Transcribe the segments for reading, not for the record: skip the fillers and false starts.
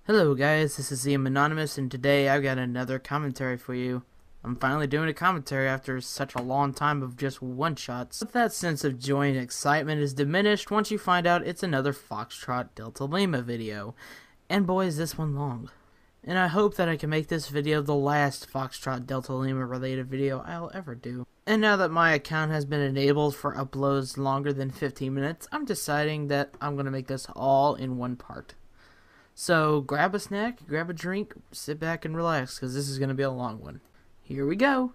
Hello guys, this is ZMAnonymous, and today I've got another commentary for you. I'm finally doing a commentary after such a long time of just one-shots. But that sense of joy and excitement is diminished once you find out it's another Foxtrot Delta Lima video. And boy is this one long. And I hope that I can make this video the last Foxtrot Delta Lima related video I'll ever do. And now that my account has been enabled for uploads longer than 15 minutes, I'm deciding that I'm going to make this all in one part. So grab a snack, grab a drink, sit back and relax, because this is going to be a long one. Here we go.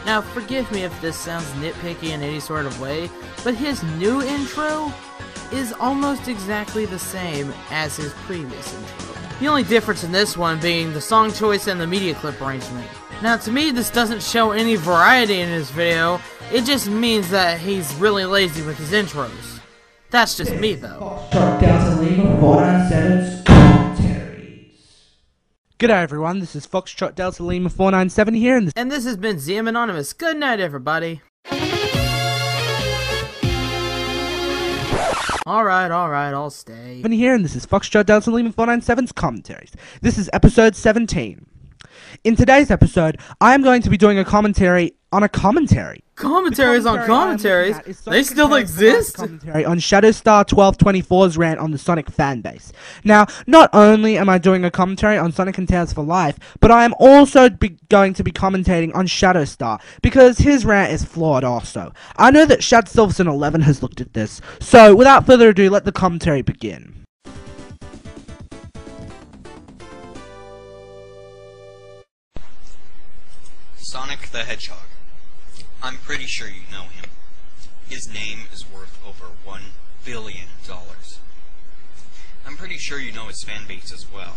Now forgive me if this sounds nitpicky in any sort of way, but his new intro is almost exactly the same as his previous intro. The only difference in this one being the song choice and the media clip arrangement. Now to me this doesn't show any variety in his video, it just means that he's really lazy with his intros. That's just me though. Foxtrot Delta Lima 497's commentaries. G'day everyone, this is Foxtrot Delta Lima 497 here, and this has been ZMAnonymous. Good night everybody. Alright, I'll stay. Here, and this is Foxtrot Delta Lima 497's commentaries. This is episode 17. In today's episode, I am going to be doing a commentary on a commentary. Commentaries on commentaries? They still exist? Commentary on Shadowstar 1224's rant on the Sonic fanbase. Now, not only am I doing a commentary on Sonic and Tails for Life, but I am also going to be commentating on Shadowstar, because his rant is flawed also. I know that Shad Silverson 11 has looked at this, so without further ado, let the commentary begin. Sonic the Hedgehog. I'm pretty sure you know him. His name is worth over $1 billion. I'm pretty sure you know his fanbase as well.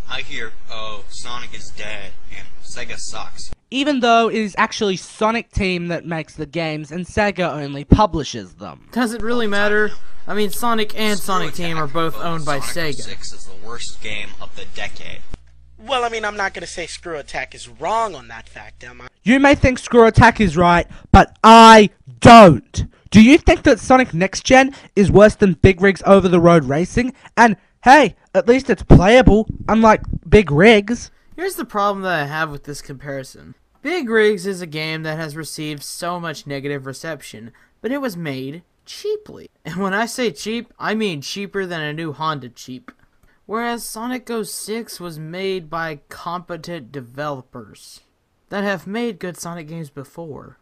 I hear, oh, Sonic is dead, and Sega sucks. Even though it is actually Sonic Team that makes the games, and Sega only publishes them. Does it really matter? I mean, Sonic and Sonic Team are both owned by Sega. Sonic 06 is the worst game of the decade. Well, I mean, I'm not going to say Screw Attack is wrong on that fact, am I? You may think Screw Attack is right, but I don't. Do you think that Sonic Next Gen is worse than Big Rig's over-the-road racing? And, hey, at least it's playable, unlike Big Rigs. Here's the problem that I have with this comparison. Big Rigs is a game that has received so much negative reception, but it was made cheaply. And when I say cheap, I mean cheaper than a new Honda cheap. Whereas Sonic 06 was made by competent developers that have made good Sonic games before.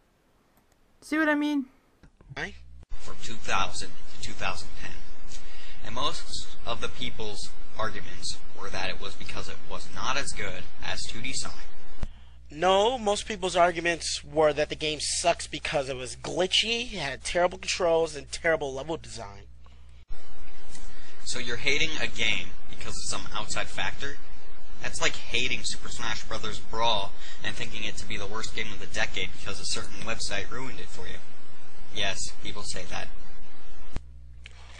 See what I mean? From 2000 to 2010. And most of the people's arguments were that it was because it was not as good as 2D Sonic. No, most people's arguments were that the game sucks because it was glitchy, had terrible controls, and terrible level design. So you're hating a game because of some outside factor? That's like hating Super Smash Bros. Brawl and thinking it to be the worst game of the decade because a certain website ruined it for you. Yes, people say that.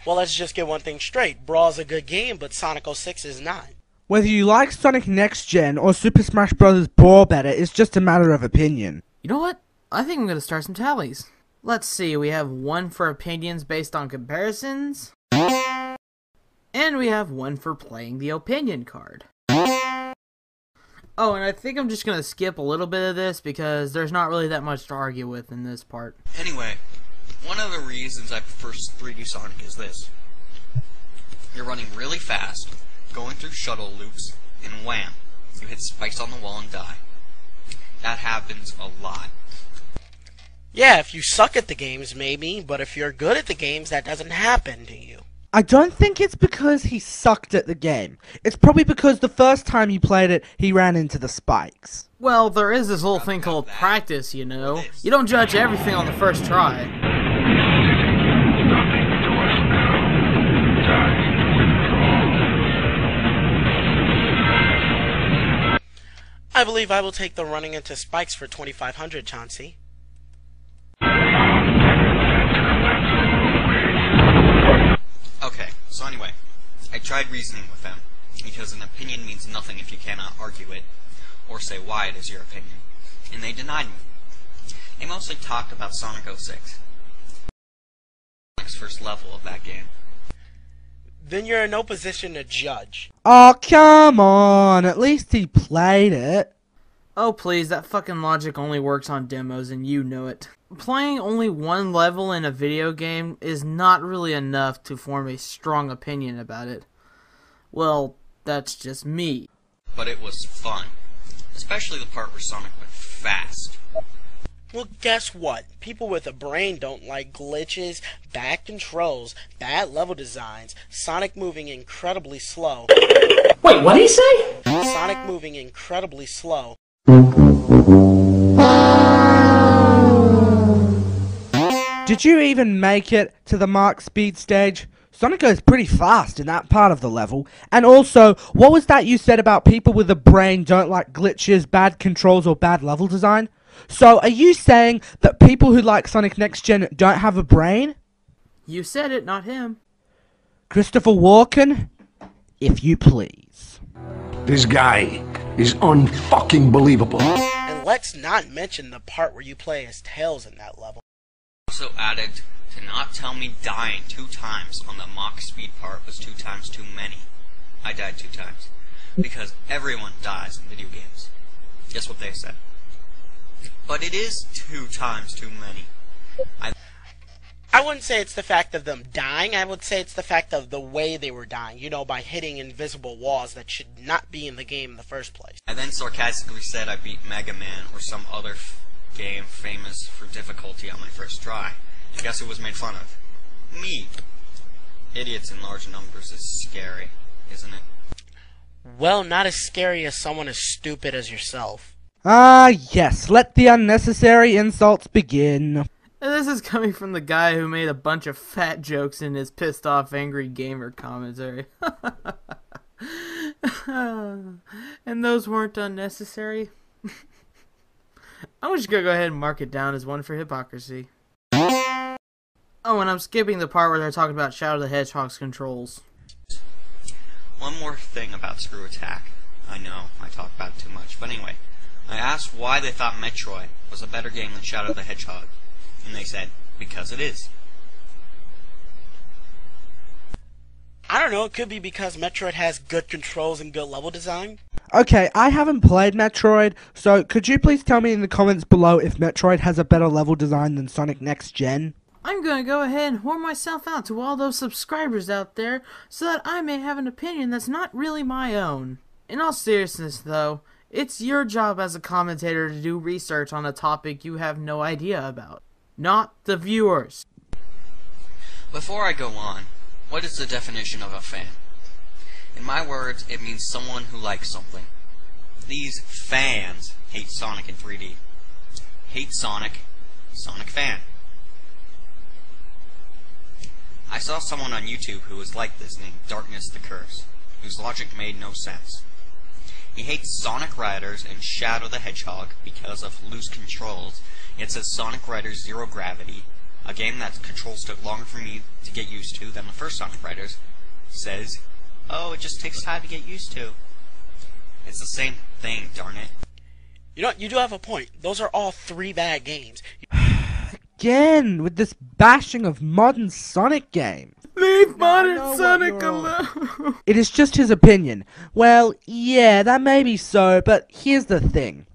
Well, let's just get one thing straight. Brawl's a good game, but Sonic 06 is not. Whether you like Sonic Next Gen or Super Smash Bros. Brawl better is just a matter of opinion. You know what? I think I'm going to start some tallies. Let's see, we have one for opinions based on comparisons. And we have one for playing the opinion card. Oh, and I think I'm just going to skip a little bit of this because there's not really that much to argue with in this part. Anyway, one of the reasons I prefer 3D Sonic is this. You're running really fast, going through shuttle loops, and wham, you hit spikes on the wall and die. That happens a lot. Yeah, if you suck at the games, maybe, but if you're good at the games, that doesn't happen to you. I don't think it's because he sucked at the game. It's probably because the first time he played it, he ran into the spikes. Well, there is this whole thing called practice, you know. You don't judge everything on the first try. I believe I will take the running into spikes for 2,500, Chauncey. Okay, so anyway, I tried reasoning with them, because an opinion means nothing if you cannot argue it, or say why it is your opinion, and they denied me. They mostly talked about Sonic 06. Sonic's first level of that game. then you're in no position to judge. Oh, come on. At least he played it. Oh please, that fucking logic only works on demos and you know it. Playing only one level in a video game is not really enough to form a strong opinion about it. Well, that's just me. But it was fun. Especially the part where Sonic went fast. Well, guess what? People with a brain don't like glitches, bad controls, bad level designs, Sonic moving incredibly slow. Wait, what did he say? Sonic moving incredibly slow. Did you even make it to the Mark Speed stage? Sonic goes pretty fast in that part of the level. And also, what was that you said about people with a brain don't like glitches, bad controls, or bad level design? So, are you saying that people who like Sonic Next Gen don't have a brain? You said it, not him. Christopher Walken? If you please. This guy is unfucking believable. And let's not mention the part where you play as Tails in that level. Also added to not tell me dying 2 times on the Mach Speed part was 2 times too many. I died 2 times. Because everyone dies in video games. Guess what they said? But it is 2 times too many. I wouldn't say it's the fact of them dying, I would say it's the fact of the way they were dying, you know, by hitting invisible walls that should not be in the game in the first place. I then sarcastically said I beat Mega Man or some other game famous for difficulty on my first try. And guess who was made fun of? Me. Idiots in large numbers is scary, isn't it? Well, not as scary as someone as stupid as yourself. Ah, yes, let the unnecessary insults begin. And this is coming from the guy who made a bunch of fat jokes in his pissed off angry gamer commentary. And those weren't unnecessary. I'm just gonna go ahead and mark it down as one for hypocrisy. Oh, and I'm skipping the part where they're talking about Shadow the Hedgehog's controls. One more thing about Screw Attack. I know, I talk about it too much, but anyway. I asked why they thought Metroid was a better game than Shadow the Hedgehog. And they said, because it is. I don't know, it could be because Metroid has good controls and good level design. Okay, I haven't played Metroid, so could you please tell me in the comments below if Metroid has a better level design than Sonic Next Gen? I'm gonna go ahead and whore myself out to all those subscribers out there so that I may have an opinion that's not really my own. In all seriousness though, it's your job as a commentator to do research on a topic you have no idea about. Not the viewers. Before I go on, what is the definition of a fan? In my words, it means someone who likes something. These fans hate Sonic in 3D. Hate Sonic, Sonic fan. I saw someone on YouTube who was like this named Darkness the Curse, whose logic made no sense. He hates Sonic Riders and Shadow the Hedgehog because of loose controls. It says Sonic Riders Zero Gravity, a game that controls took longer for me to get used to than the first Sonic Riders, says, oh, it just takes time to get used to. It's the same thing, darn it. You know, you do have a point. Those are all 3 bad games. Again, with this bashing of modern Sonic games. Leave modern know what Sonic you're alone. It is just his opinion. Well, yeah, that may be so, but here's the thing.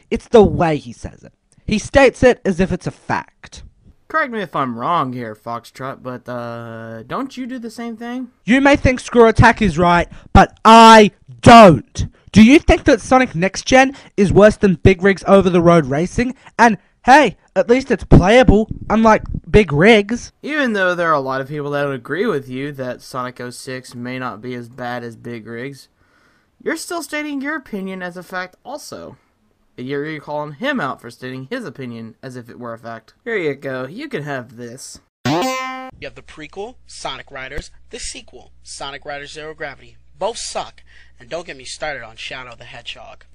It's the way he says it. He states it as if it's a fact. Correct me if I'm wrong here, Foxtrot, but don't you do the same thing? You may think Screw Attack is right, but I don't. Do you think that Sonic Next Gen is worse than Big Rig's over-the-road racing? And hey, at least it's playable, unlike Big Rigs. Even though there are a lot of people that would agree with you that Sonic 06 may not be as bad as Big Rigs, you're still stating your opinion as a fact also. You're calling him out for stating his opinion as if it were a fact. Here you go, you can have this. You have the prequel, Sonic Riders, the sequel, Sonic Riders Zero Gravity. Both suck, and don't get me started on Shadow the Hedgehog.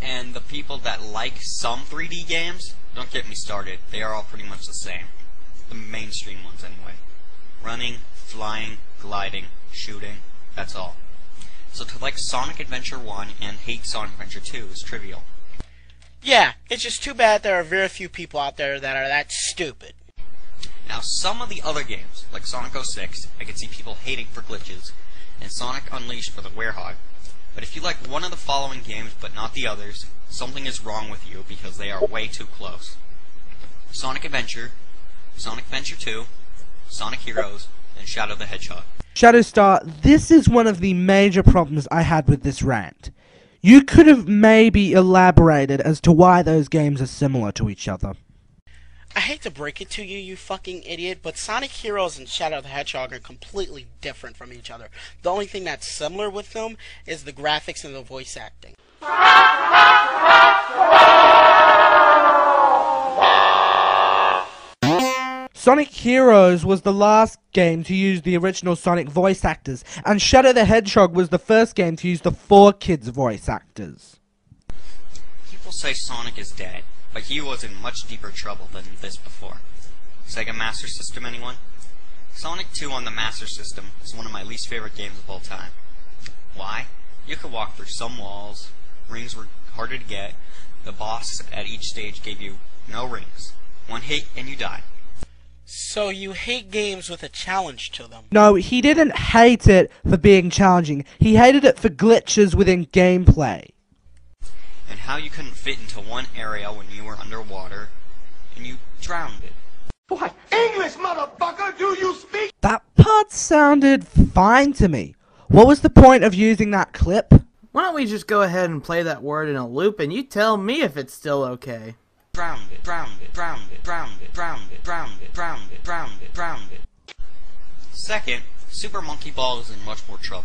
And the people that like some 3D games, don't get me started. They are all pretty much the same. The mainstream ones anyway. Running, flying, gliding, shooting, that's all. So to like Sonic Adventure 1 and hate Sonic Adventure 2 is trivial. Yeah, it's just too bad there are very few people out there that are that stupid. Now, some of the other games, like Sonic 06, I can see people hating for glitches, and Sonic Unleashed for the Werehog. But if you like one of the following games but not the others, something is wrong with you because they are way too close. Sonic Adventure, Sonic Adventure 2, Sonic Heroes, and Shadow the Hedgehog. Shadowstar, this is one of the major problems I had with this rant. You could have maybe elaborated as to why those games are similar to each other. I hate to break it to you, you fucking idiot, but Sonic Heroes and Shadow the Hedgehog are completely different from each other. The only thing that's similar with them is the graphics and the voice acting. Sonic Heroes was the last game to use the original Sonic voice actors, and Shadow the Hedgehog was the first game to use the 4Kids voice actors. People say Sonic is dead, but he was in much deeper trouble than this before. Sega Master System, anyone? Sonic 2 on the Master System is one of my least favorite games of all time. Why? You could walk through some walls, rings were harder to get, the boss at each stage gave you no rings. One hit and you die. So you hate games with a challenge to them? No, he didn't hate it for being challenging. He hated it for glitches within gameplay. And how you couldn't fit into one area when you were underwater, and you drowned it. What? English, motherfucker, do you speak? That part sounded fine to me. What was the point of using that clip? Why don't we just go ahead and play that word in a loop and you tell me if it's still okay? Drowned it, drowned it, drowned it, drowned it, drowned it, drowned it, drowned it, drowned it, drowned it. Second, Super Monkey Ball is in much more trouble.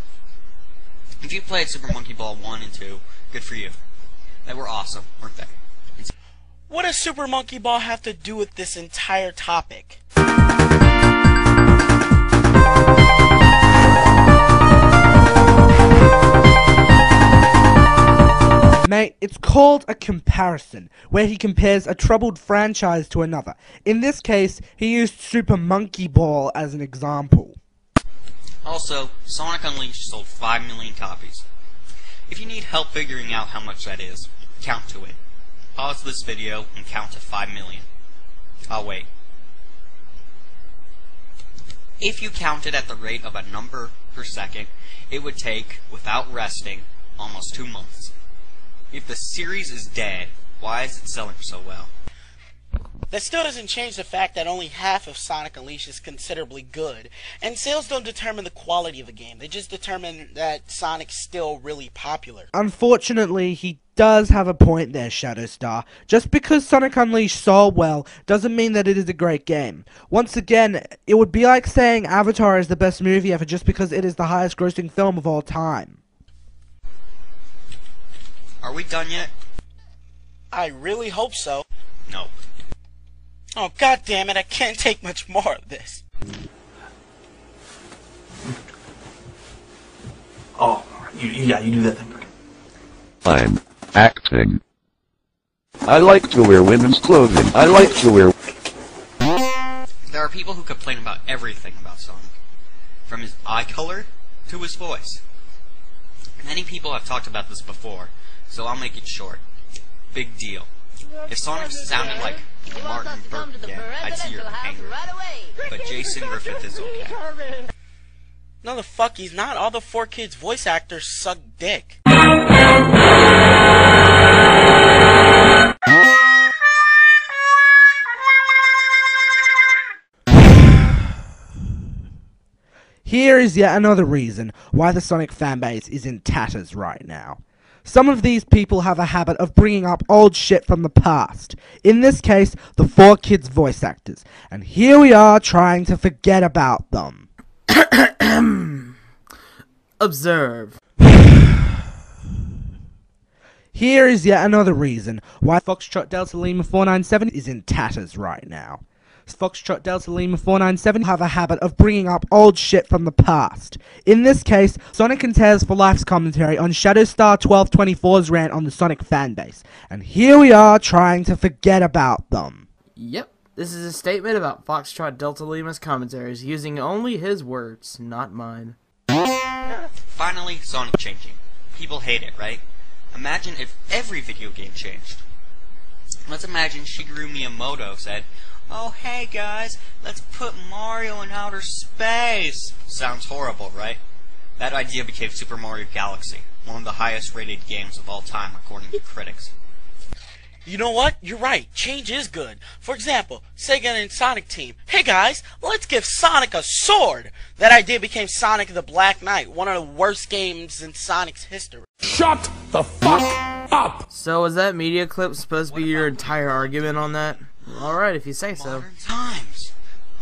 If you played Super Monkey Ball 1 and 2, good for you. They were awesome, weren't they? What does Super Monkey Ball have to do with this entire topic? Mate, it's called a comparison, where he compares a troubled franchise to another. In this case, he used Super Monkey Ball as an example. Also, Sonic Unleashed sold 5 million copies. If you need help figuring out how much that is, count to it. Pause this video and count to 5 million. I'll wait. If you counted at the rate of a number per second, it would take, without resting, almost 2 months. If the series is dead, why is it selling so well? That still doesn't change the fact that only half of Sonic Unleashed is considerably good, and sales don't determine the quality of the game, they just determine that Sonic's still really popular. Unfortunately, he does have a point there, Shadowstar. Just because Sonic Unleashed sold well doesn't mean that it is a great game. Once again, it would be like saying Avatar is the best movie ever just because it is the highest grossing film of all time. Are we done yet? I really hope so. No. Oh, god damn it, I can't take much more of this. Oh, yeah, you do that thing. I'm acting. I like to wear women's clothing. I like to wear... There are people who complain about everything about Sonic. From his eye color to his voice. Many people have talked about this before, so I'll make it short. Big deal. If Sonic sounded like Martin Burke again, I'd see you're angry. But Jason Griffith is okay. No, the fuck he's not. All the 4Kids voice actors suck dick. Here is yet another reason why the Sonic fanbase is in tatters right now. Some of these people have a habit of bringing up old shit from the past. In this case, the 4Kids voice actors. And here we are trying to forget about them. Observe. Here is yet another reason why Foxtrot Delta Lima 497 is in tatters right now. Foxtrot Delta Lima 497 have a habit of bringing up old shit from the past. In this case, Sonic and Tails for Life's commentary on Shadowstar 1224's rant on the Sonic fanbase. And here we are trying to forget about them. Yep, this is a statement about Foxtrot Delta Lima's commentaries, using only his words, not mine. Finally, Sonic changing. People hate it, right? Imagine if every video game changed. Let's imagine Shigeru Miyamoto said, Oh hey guys, let's put Mario in outer space. Sounds horrible, right? That idea became Super Mario Galaxy, one of the highest rated games of all time according to critics. You know what? You're right. Change is good. For example, Sega and Sonic Team. Hey guys, let's give Sonic a sword. That idea became Sonic the Black Knight, one of the worst games in Sonic's history. Shut the fuck up! So is that media clip supposed to be your entire argument on that? Alright, if you say so. Modern times.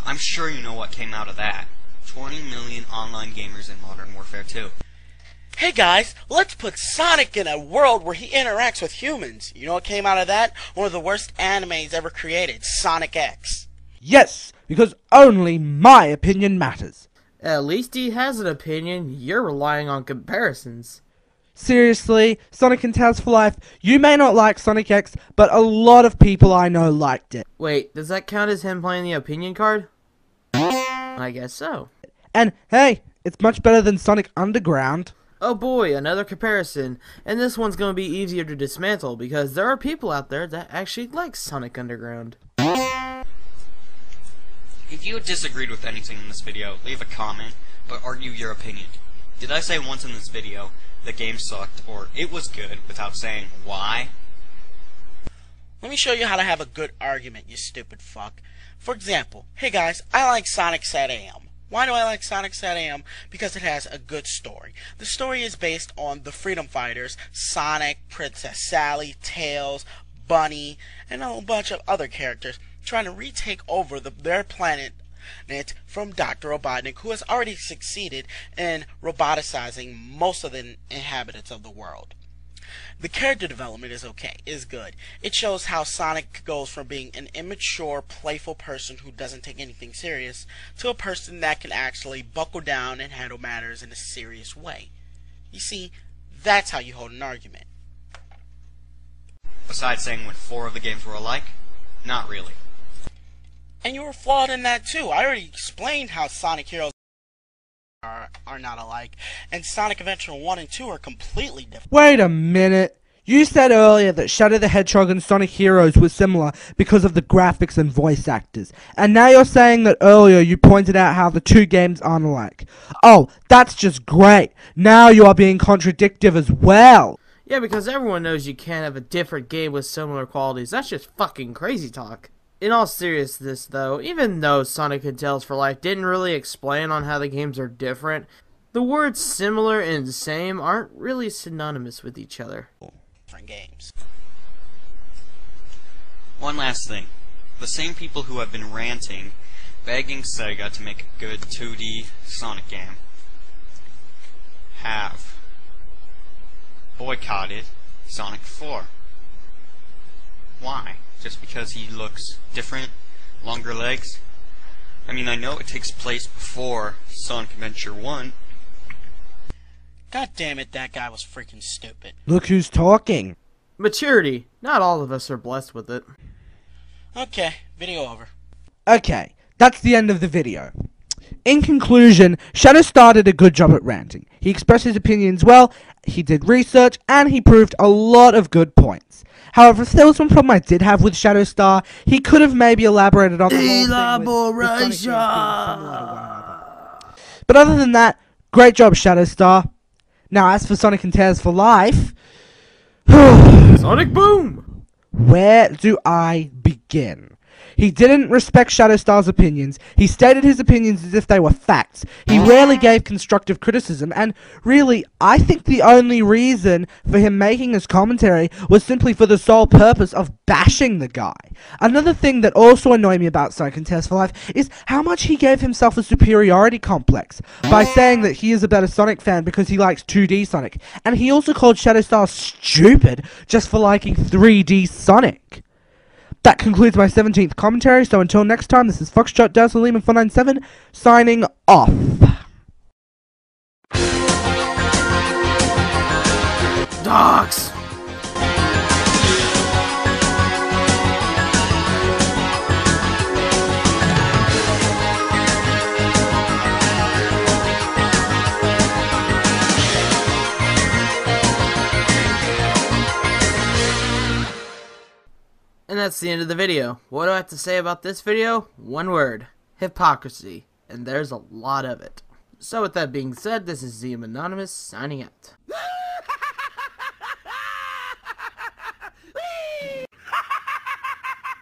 I'm sure you know what came out of that. 20 million online gamers in Modern Warfare 2. Hey guys, let's put Sonic in a world where he interacts with humans. You know what came out of that? One of the worst animes ever created, Sonic X. Yes, because only my opinion matters. At least he has an opinion. You're relying on comparisons. Seriously, Sonic and Tales for Life, you may not like Sonic X, but a lot of people I know liked it. Wait, does that count as him playing the opinion card? I guess so. And hey, it's much better than Sonic Underground. Oh boy, another comparison. And this one's going to be easier to dismantle because there are people out there that actually like Sonic Underground. If you disagreed with anything in this video, leave a comment, but argue your opinion. Did I say once in this video, the game sucked, or it was good, without saying why? Let me show you how to have a good argument, you stupid fuck. For example, hey guys, I like Sonic SatAM. Why do I like Sonic SatAM? Because it has a good story. The story is based on the freedom fighters, Sonic, Princess Sally, Tails, Bunny, and a whole bunch of other characters trying to retake over their planet from Dr. Robotnik, who has already succeeded in roboticizing most of the inhabitants of the world. The character development is good. It shows how Sonic goes from being an immature, playful person who doesn't take anything serious to a person that can actually buckle down and handle matters in a serious way. You see, that's how you hold an argument. Besides saying when 4 of the games were alike? Not really. And you were flawed in that too. I already explained how Sonic Heroes are not alike, and Sonic Adventure 1 and 2 are completely different. Wait a minute. You said earlier that Shadow the Hedgehog and Sonic Heroes were similar because of the graphics and voice actors. And now you're saying that earlier you pointed out how the two games aren't alike. Oh, that's just great. Now you are being contradictive as well. Yeah, because everyone knows you can't have a different game with similar qualities. That's just fucking crazy talk. In all seriousness, though, even though Sonic and Tales for Life didn't really explain on how the games are different, the words similar and same aren't really synonymous with each other. Different games. One last thing. The same people who have been ranting, begging Sega to make a good 2D Sonic game, have boycotted Sonic 4. Why? Just because he looks different? Longer legs? I mean, I know it takes place before Sonic Adventure 1. God damn it, that guy was freaking stupid. Look who's talking. Maturity. Not all of us are blessed with it. Okay, video over. Okay, that's the end of the video. In conclusion, Shadow Star did a good job at ranting. He expressed his opinions well, he did research, and he proved a lot of good points. However, if there was one problem I did have with Shadow Star, he could have maybe elaborated on the whole thing with Sonic games being similar to one another. But other than that, great job, Shadow Star. Now, as for Sonic and Tales for Life, Sonic Boom! where do I begin? He didn't respect Shadow Star's opinions. He stated his opinions as if they were facts. He rarely gave constructive criticism, and really, I think the only reason for him making his commentary was simply for the sole purpose of bashing the guy. Another thing that also annoyed me about Sonic and Tales for Life is how much he gave himself a superiority complex by saying that he is a better Sonic fan because he likes 2D Sonic, and he also called Shadow Star stupid just for liking 3D Sonic. That concludes my 17th commentary, so until next time, this is Foxtrot Delta Lima 497, signing off. Docs! And that's the end of the video. What do I have to say about this video? One word. Hypocrisy. And there's a lot of it. So with that being said, this is ZMAnonymous signing out.